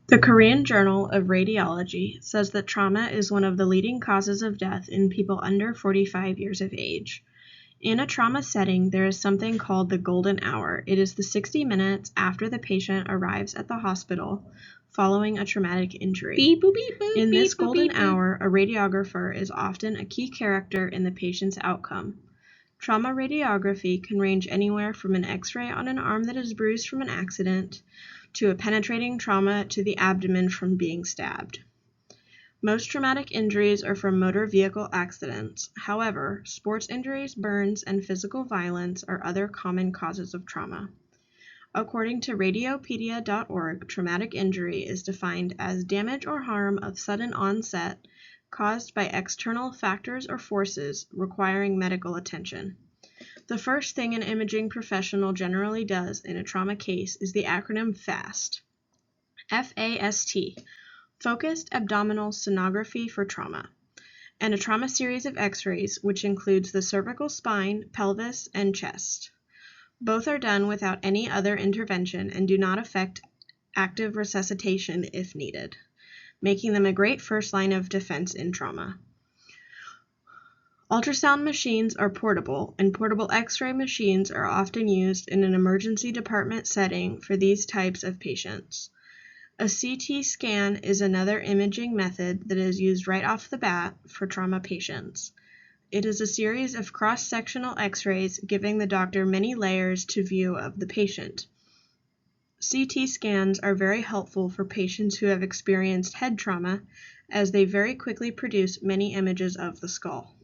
The Korean Journal of Radiology says that trauma is one of the leading causes of death in people under 45 years of age. In a trauma setting, there is something called the golden hour. It is the 60 minutes after the patient arrives at the hospital following a traumatic injury. Beep, boop, beep, boop, In this beep, boop, golden beep, boop. hour, a radiographer is often a key character in the patient's outcome. Trauma radiography can range anywhere from an X-ray on an arm that is bruised from an accident to a penetrating trauma to the abdomen from being stabbed. Most traumatic injuries are from motor vehicle accidents. However, sports injuries, burns, and physical violence are other common causes of trauma. According to Radiopedia.org, traumatic injury is defined as damage or harm of sudden onset caused by external factors or forces requiring medical attention. The first thing an imaging professional generally does in a trauma case is the acronym FAST. F-A-S-T, Focused Abdominal Sonography for Trauma, and a trauma series of X-rays, which includes the cervical spine, pelvis, and chest. Both are done without any other intervention and do not affect active resuscitation if needed, making them a great first line of defense in trauma. Ultrasound machines are portable, and portable X-ray machines are often used in an emergency department setting for these types of patients. A CT scan is another imaging method that is used right off the bat for trauma patients. It is a series of cross-sectional X-rays giving the doctor many layers to view of the patient. CT scans are very helpful for patients who have experienced head trauma, as they very quickly produce many images of the skull.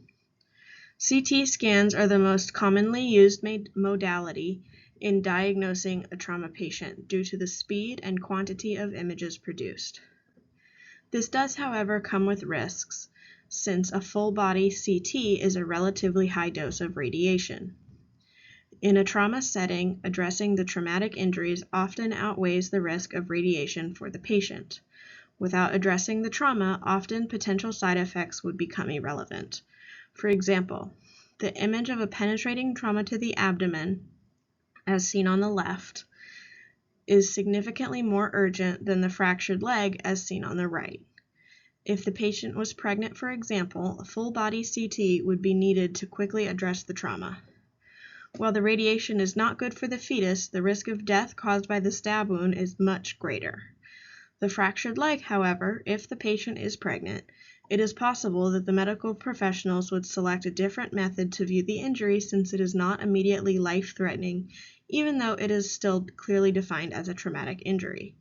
CT scans are the most commonly used modality in diagnosing a trauma patient due to the speed and quantity of images produced. This does, however, come with risks, since a full-body CT is a relatively high dose of radiation. In a trauma setting, addressing the traumatic injuries often outweighs the risk of radiation for the patient. Without addressing the trauma, often potential side effects would become irrelevant. For example, the image of a penetrating trauma to the abdomen, as seen on the left, is significantly more urgent than the fractured leg as seen on the right. If the patient was pregnant, for example, a full-body CT would be needed to quickly address the trauma. While the radiation is not good for the fetus, the risk of death caused by the stab wound is much greater. The fractured leg, however, if the patient is pregnant, it is possible that the medical professionals would select a different method to view the injury since it is not immediately life-threatening, even though it is still clearly defined as a traumatic injury.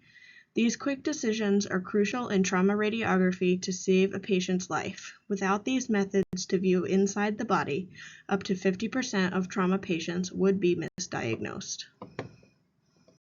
These quick decisions are crucial in trauma radiography to save a patient's life. Without these methods to view inside the body, up to 50% of trauma patients would be misdiagnosed.